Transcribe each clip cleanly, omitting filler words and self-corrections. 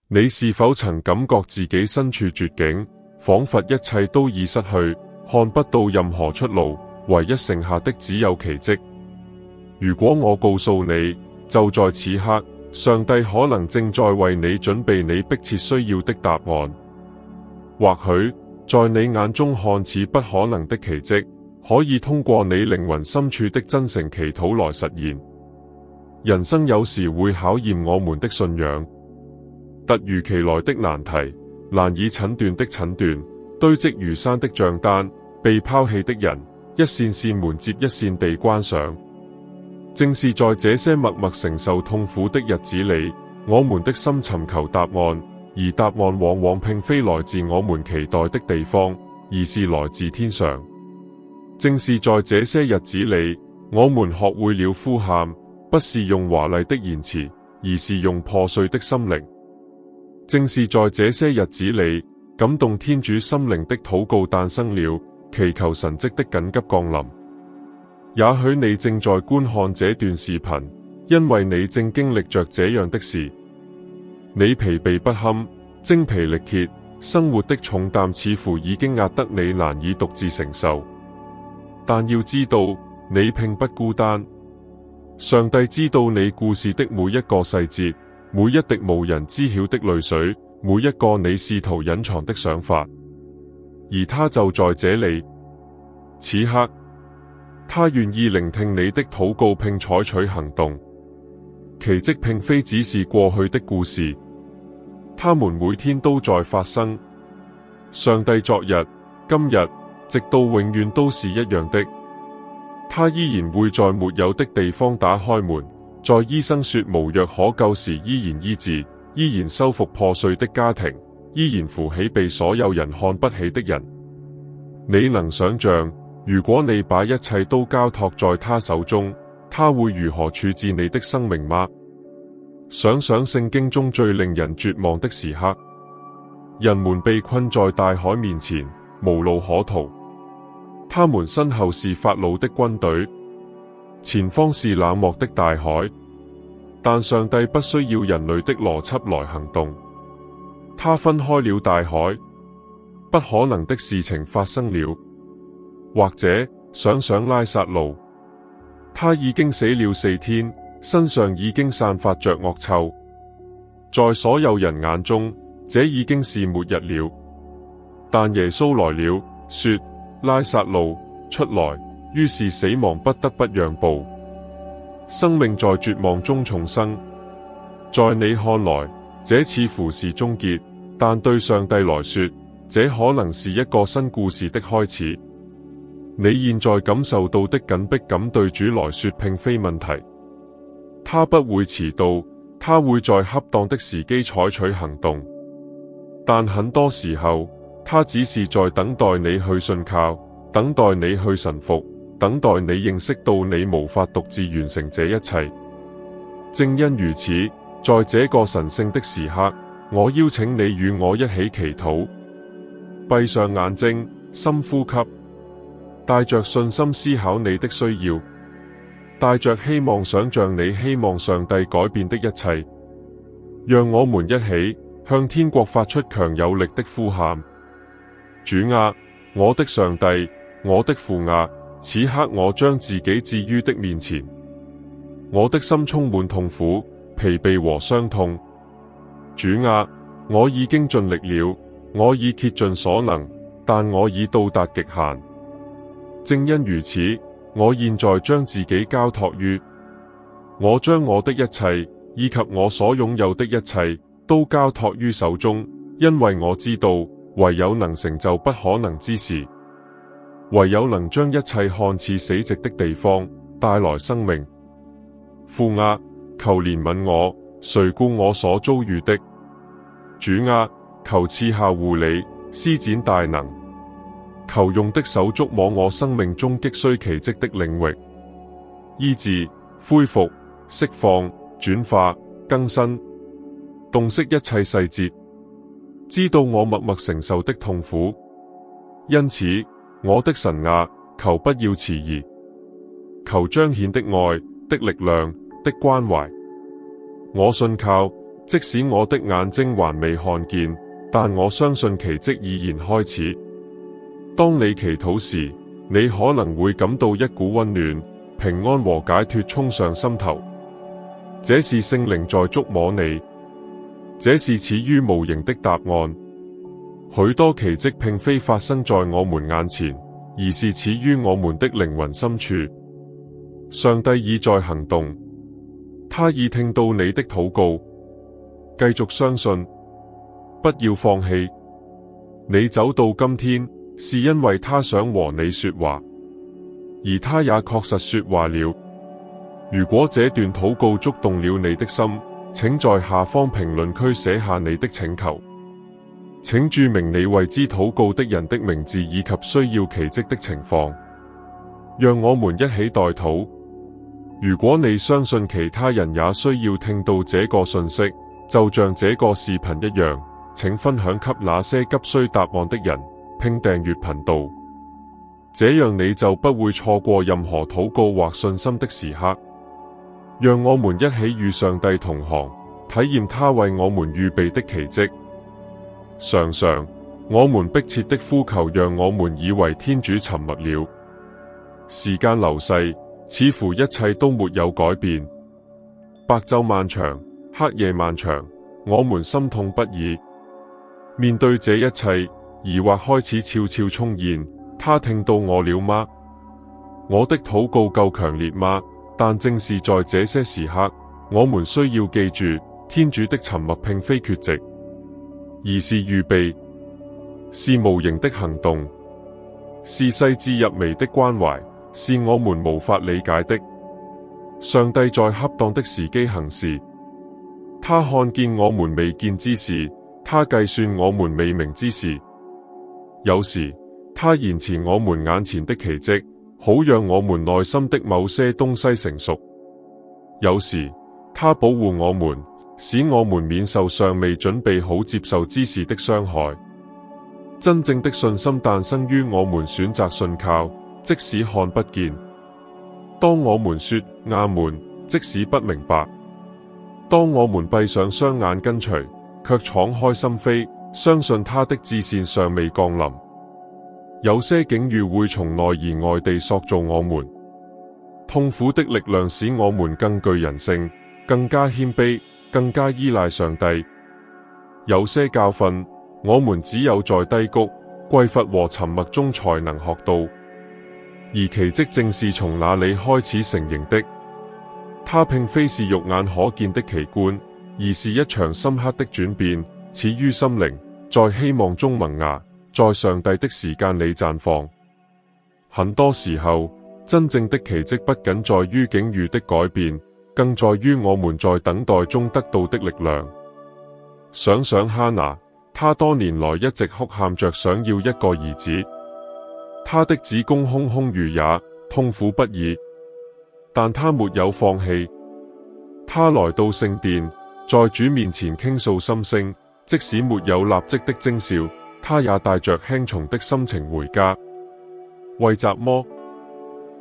你是否曾感覺自己身處絕境，仿佛一切都已失去，看不到任何出路，唯一剩下的只有奇蹟？如果我告訴你，就在此刻，上帝可能正在為你準備你迫切需要的答案。或許在你眼中看似不可能的奇蹟，可以通過你靈魂深處的真誠祈禱來實現。人生有時會考驗我們的信仰，突如其來的難題，難以診斷的診斷，堆積如山的賬單，被拋棄的人，一扇扇門接一扇地關上。正是在這些默默承受痛苦的日子裡，我們的心尋求答案，而答案往往並非來自我們期待的地方，而是來自天上。正是在這些日子裡，我們學會了呼喊，不是用華麗的言辭，而是用破碎的心靈。正是在這些日子裡，感動天主心靈的禱告誕生了，祈求神蹟的緊急降臨。也許你正在觀看這段視頻，因為你正經歷着這樣的事。你疲憊不堪，精疲力竭，生活的重擔似乎已經壓得你難以獨自承受。但要知道，你並不孤單。上帝知道你故事的每一個細節，每一滴無人知曉的淚水，每一個你試圖隱藏的想法，而他就在這裡。此刻，他願意聆聽你的禱告並採取行動。奇蹟並非只是過去的故事，他們每天都在發生。上帝昨日、今日，直到永遠都是一樣的。他依然會在沒有的地方打開門，在醫生說無藥可救時依然醫治，依然修復破碎的家庭，依然扶起被所有人看不起的人。你能想象，如果你把一切都交託在他手中，他會如何處置你的生命嗎？想想聖經中最令人絕望的時刻，人們被困在大海面前，無路可逃。他們身後是法老的軍隊，前方是冷漠的大海。但上帝不需要人類的邏輯來行動，他分開了大海，不可能的事情發生了。或者想想拉撒路，他已經死了4天，身上已經散發着惡臭，在所有人眼中，這已經是末日了。但耶穌來了，說：拉撒路出來。於是死亡不得不讓步，生命在絕望中重生。在你看來，這似乎是終結，但對上帝來說，這可能是一個新故事的開始。你現在感受到的緊迫感對主來說並非問題，他不會遲到，他會在恰當的時機採取行動。但很多時候，他只是在等待你去信靠，等待你去臣服，等待你認識到你無法獨自完成這一切。正因如此，在這個神聖的時刻，我邀請你與我一起祈禱。閉上眼睛，深呼吸，帶着信心思考你的需要，帶着希望想象你希望上帝改變的一切。讓我們一起向天國發出強有力的呼喊：主啊，我的上帝，我的父啊，此刻我將自己置於的面前。我的心充滿痛苦、疲憊和傷痛。主啊，我已經盡力了，我已竭盡所能，但我已到達極限。正因如此，我現在將自己交託於，我將我的一切以及我所擁有的一切都交託於手中，因為我知道唯有能成就不可能之事，唯有能將一切看似死寂的地方帶來生命。父啊，求憐憫我，垂顧我所遭遇的。主啊，求賜下護理，施展大能。求用的手觸摸我生命中急需奇蹟的領域，醫治、恢復、釋放、轉化、更新，洞悉一切細節，知道我默默承受的痛苦。因此，我的神啊，求不要遲疑，求彰顯的愛、的力量、的關懷。我信靠，即使我的眼睛還未看見，但我相信奇蹟已然開始。當你祈禱時，你可能會感到一股溫暖、平安和解脫衝上心頭。這是聖靈在觸摸你，這是始於無形的答案。許多奇蹟並非發生在我們眼前，而是始於我們的靈魂深處。上帝已在行動，他已聽到你的禱告。繼續相信，不要放棄。你走到今天，是因為他想和你說話，而他也確實說話了。如果這段禱告觸動了你的心，請在下方評論區寫下你的請求。請注明你為之禱告的人的名字以及需要奇蹟的情況。讓我們一起代禱。如果你相信其他人也需要聽到這個訊息，就像這個視頻一樣，請分享給那些急需答案的人，並訂閱頻道，這樣你就不會錯過任何禱告或信心的時刻。讓我們一起與上帝同行，體驗他為我們預備的奇蹟。常常，我們迫切的呼求，讓我們以為天主沉默了。時間流逝，似乎一切都沒有改變。白晝漫長，黑夜漫長，我們心痛不已。面對這一切，疑惑開始悄悄衝現。他聽到我了嗎？我的禱告夠強烈嗎？但正是在這些時刻，我們需要記住，天主的沉默並非缺席，而是預備，是無形的行動，是細緻入微的關懷，是我們無法理解的。上帝在恰當的時機行事，他看見我們未見之事，他計算我們未明之事。有時，他延遲我們眼前的奇蹟，好讓我們內心的某些東西成熟。有時，他保護我們，使我們免受尚未準備好接受之事的傷害。真正的信心誕生於我們選擇信靠，即使看不見。當我們說阿門，即使不明白；當我們閉上雙眼跟隨，卻敞開心扉，相信他的至善尚未降臨。有些境遇會從內而外地塑造我們，痛苦的力量使我們更具人性，更加謙卑，更加依賴上帝。有些教訓，我們只有在低谷、匱乏和沉默中才能學到，而奇蹟正是從那裡開始成形的。它並非是肉眼可見的奇觀，而是一場深刻的轉變，始於心靈，在希望中萌芽，在上帝的時間裏綻放。很多時候，真正的奇蹟不僅在於境遇的改變，更在於我們在等待中得到的力量。想想哈拿，她多年來一直哭喊着想要一個兒子，她的子宮空空如也，痛苦不已，但她沒有放棄。她來到聖殿，在主面前傾訴心聲，即使沒有立即的徵兆，他也帶着輕重的心情回家。為什麼？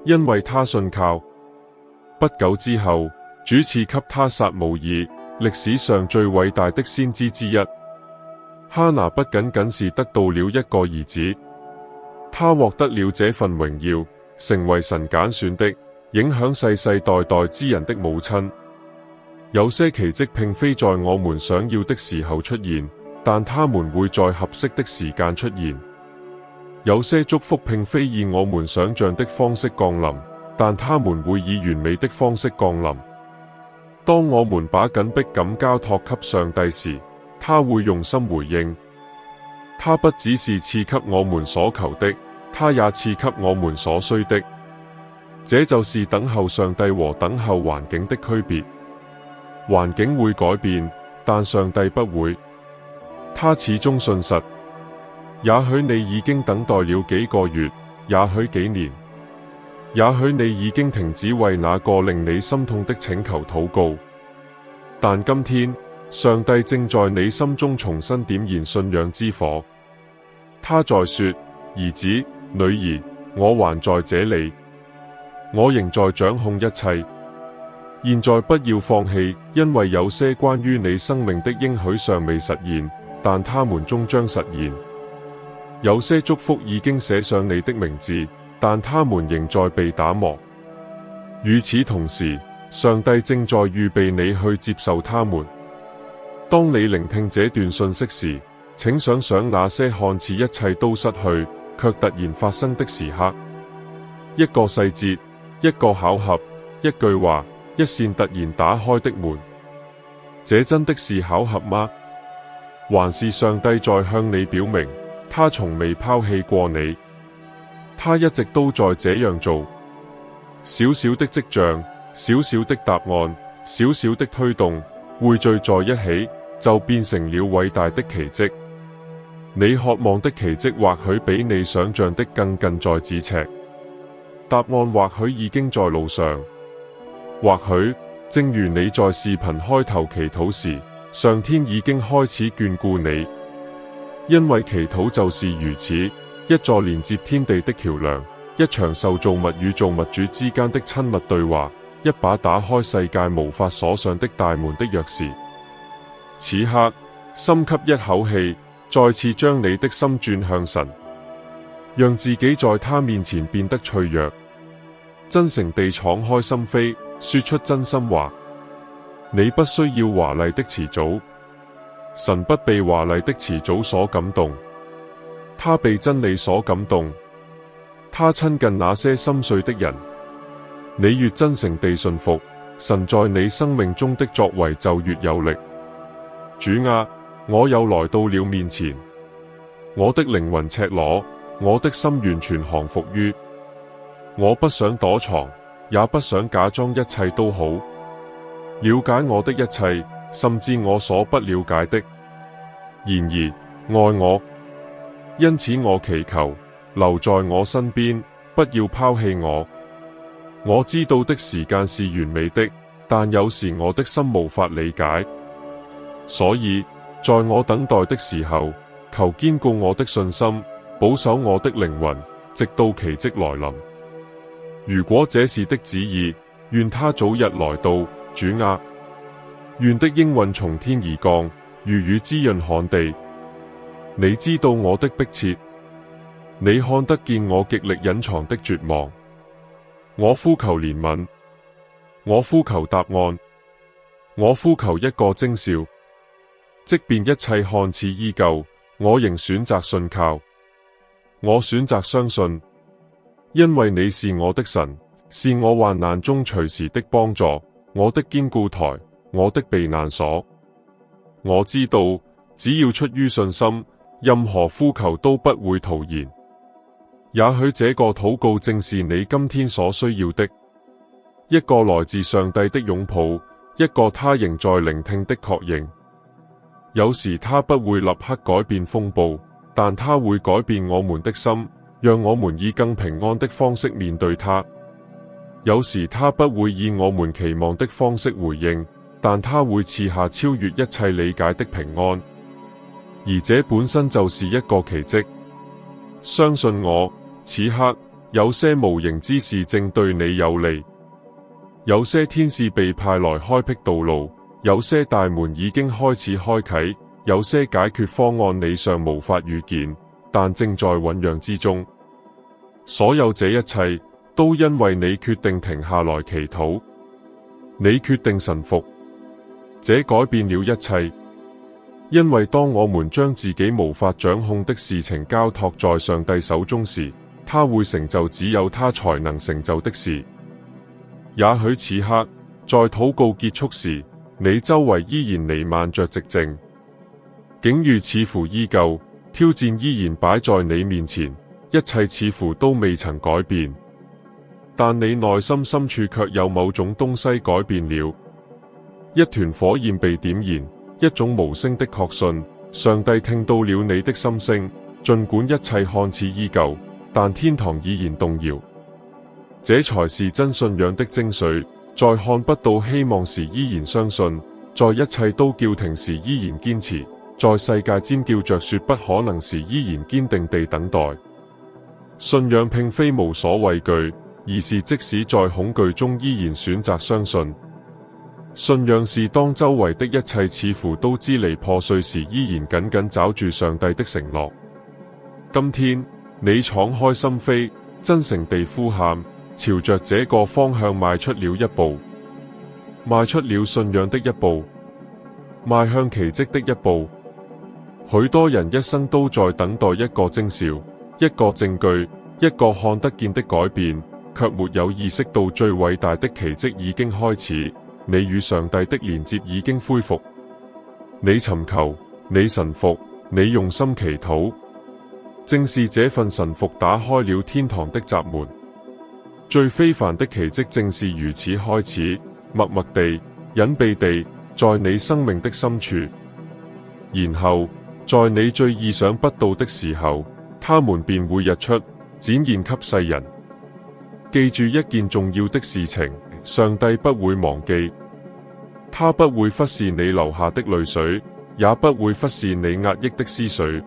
因為他信靠。不久之後，主賜給他撒母耳，歷史上最偉大的先知之一。哈拿不僅僅是得到了一個兒子，他獲得了這份榮耀，成為神揀選的、影響世世代代之人的母親。有些奇蹟並非在我們想要的時候出現，但他們會在合適的時間出現。有些祝福並非以我們想象的方式降臨，但他們會以完美的方式降臨。當我們把緊迫感交託給上帝時，他會用心回應。他不只是賜給我們所求的，他也賜給我們所需的。這就是等候上帝和等候環境的區別。環境會改變，但上帝不會。他始終信實。也許你已經等待了幾個月，也許幾年，也許你已經停止為那個令你心痛的請求禱告，但今天上帝正在你心中重新點燃信仰之火。他在說：兒子、女兒，我還在這裡，我仍在掌控一切。現在不要放棄，因為有些關於你生命的應許尚未實現，但他們終將實現。有些祝福已經寫上你的名字，但他們仍在被打磨。與此同時，上帝正在預備你去接受他們。當你聆聽這段信息時，請想想那些看似一切都失去，卻突然發生的時刻。一個細節，一個巧合，一句話，一扇突然打開的門。這真的是巧合嗎？還是上帝在向你表明，他從未拋棄過你，他一直都在這樣做。小小的跡象，小小的答案，小小的推動，匯聚在一起，就變成了偉大的奇蹟。你渴望的奇蹟或許比你想象的更近在咫尺，答案或許已經在路上。或許正如你在視頻開頭祈禱時，上天已經開始眷顧你，因為祈禱就是如此，一座連接天地的橋樑，一場受造物與造物主之間的親密對話，一把打開世界無法鎖上的大門的鑰匙。此刻，深吸一口氣，再次將你的心轉向神，讓自己在他面前變得脆弱，真誠地敞開心扉，說出真心話。你不需要華麗的辭藻，神不被華麗的辭藻所感動，他被真理所感動。他親近那些心碎的人。你越真誠地信服，神在你生命中的作為就越有力。主啊，我又來到了面前，我的靈魂赤裸，我的心完全降服於。我不想躲藏，也不想假裝一切都好。了解我的一切，甚至我所不了解的。然而，愛我，因此我祈求留在我身邊，不要拋棄我。我知道的時間是完美的，但有時我的心無法理解。所以，在我等待的時候，求堅固我的信心，保守我的靈魂，直到奇蹟來臨。如果這是的旨意，願他早日來到。主啊，願的應允從天而降，如雨滋潤旱地。你知道我的迫切，你看得見我極力隱藏的絕望。我呼求憐憫，我呼求答案，我呼求一個徵兆。即便一切看似依舊，我仍選擇信靠。我選擇相信，因為你是我的神，是我患難中隨時的幫助，我的堅固台，我的避難所。我知道，只要出於信心，任何呼求都不會徒然。也許這個禱告正是你今天所需要的，一個來自上帝的擁抱，一個他仍在聆聽的確認。有時他不會立刻改變風暴，但他會改變我們的心，讓我們以更平安的方式面對他。有時他不會以我們期望的方式回應，但他會賜下超越一切理解的平安，而這本身就是一個奇蹟。相信我，此刻有些無形之事正對你有利，有些天使被派來開闢道路，有些大門已經開始開啟，有些解決方案你尚無法預見，但正在醞釀之中。所有這一切都因為你決定停下來祈禱，你決定臣服，這改變了一切。因為當我們將自己無法掌控的事情交託在上帝手中時，他會成就只有他才能成就的事。也許此刻在禱告結束時，你周圍依然彌漫着寂靜，境遇似乎依舊，挑戰依然擺在你面前，一切似乎都未曾改變。但你內心深處卻有某種東西改變了，一團火焰被點燃，一種無聲的確信，上帝聽到了你的心聲，儘管一切看似依舊，但天堂已然動搖。這才是真信仰的精髓，在看不到希望時依然相信，在一切都叫停時依然堅持，在世界尖叫着說不可能時依然堅定地等待。信仰並非無所畏懼，而是即使在恐懼中依然選擇相信。信仰是當周圍的一切似乎都支離破碎時，依然緊緊抓住上帝的承諾。今天你敞開心扉，真誠地呼喊，朝着這個方向邁出了一步，邁出了信仰的一步，邁向奇蹟的一步。許多人一生都在等待一個徵兆，一個證據，一個看得見的改變，卻沒有意識到最偉大的奇蹟已經開始。你與上帝的連接已經恢復，你尋求，你臣服，你用心祈禱，正是這份臣服打開了天堂的閘門。最非凡的奇蹟正是如此開始，默默地、隱秘地，在你生命的深處。然後，在你最意想不到的時候，他們便會日出，展現給世人。記住一件重要的事情，上帝不會忘記，他不會忽視你流下的淚水，也不會忽視你壓抑的思緒。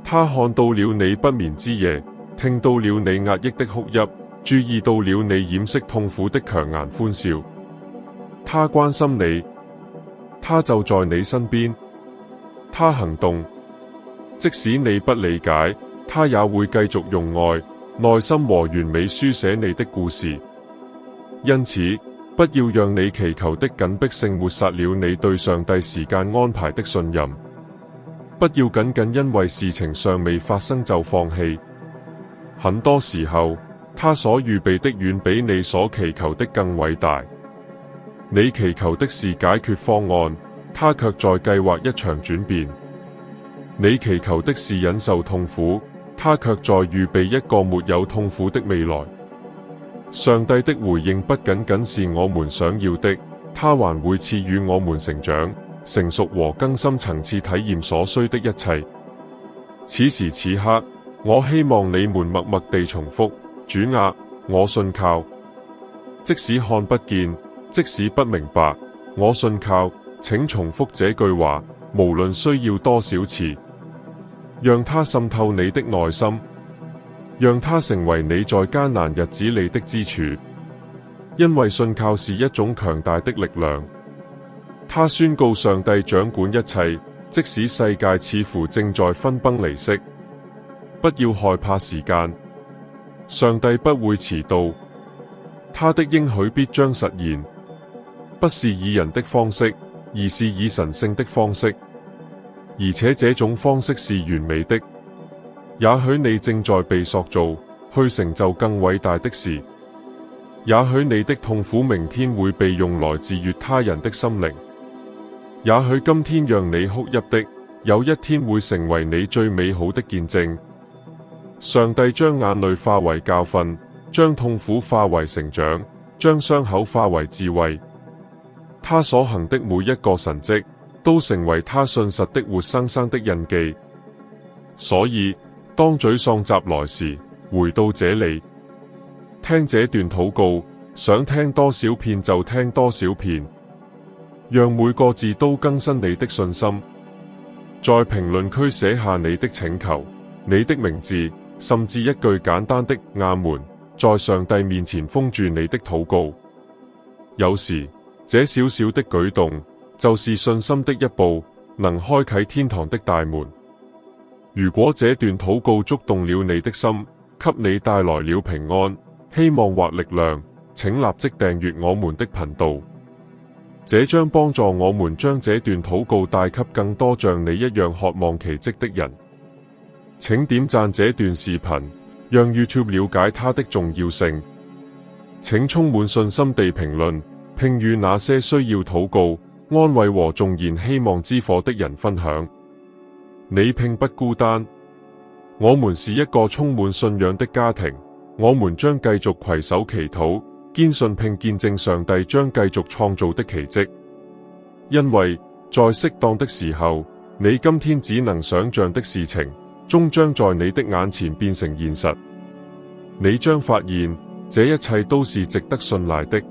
他看到了你不眠之夜，聽到了你壓抑的哭泣，注意到了你掩飾痛苦的強顏歡笑。他關心你，他就在你身邊，他行動，即使你不理解，他也會繼續用愛、耐心和完美書寫你的故事。因此，不要讓你祈求的緊迫性抹殺了你對上帝時間安排的信任。不要僅僅因為事情尚未發生就放棄。很多時候，他所預備的遠比你所祈求的更偉大。你祈求的是解決方案，他卻在計劃一場轉變。你祈求的是忍受痛苦，他卻在預備一個沒有痛苦的未來。上帝的回應不僅僅是我們想要的，他還會賜予我們成長、成熟和更深層次體驗所需的一切。此時此刻，我希望你們默默地重複：主啊，我信靠。即使看不見，即使不明白，我信靠。請重複這句話，無論需要多少次，讓它滲透你的內心，讓它成為你在艱難日子裡的支柱。因為信靠是一種強大的力量，它宣告上帝掌管一切，即使世界似乎正在分崩離析。不要害怕時間，上帝不會遲到，他的應許必將實現，不是以人的方式，而是以神聖的方式，而且這種方式是完美的。也許你正在被塑造，去成就更偉大的事。也許你的痛苦明天會被用來治癒他人的心靈。也許今天讓你哭泣的，有一天會成為你最美好的見證。上帝將眼淚化為教訓，將痛苦化為成長，將傷口化為智慧。他所行的每一個神蹟，都成為他信實的活生生的印記。所以，當沮喪襲來時，回到這裡，聽這段禱告，想聽多少遍就聽多少遍，讓每個字都更新你的信心。在評論區寫下你的請求、你的名字，甚至一句簡單的阿門，在上帝面前封住你的禱告。有時，這小小的舉動，就是信心的一步，能開啟天堂的大門。如果這段禱告觸動了你的心，給你帶來了平安、希望或力量，請立即訂閱我們的頻道。這將幫助我們將這段禱告帶給更多像你一樣渴望奇蹟的人。請點讚這段視頻，讓 YouTube 了解它的重要性。請充滿信心地評論，並與那些需要禱告、安慰和重燃希望之火的人分享。你並不孤單，我們是一個充滿信仰的家庭。我們將繼續攜手祈禱、堅信並見證上帝將繼續創造的奇蹟。因為在適當的時候，你今天只能想象的事情，終將在你的眼前變成現實。你將發現，這一切都是值得信賴的。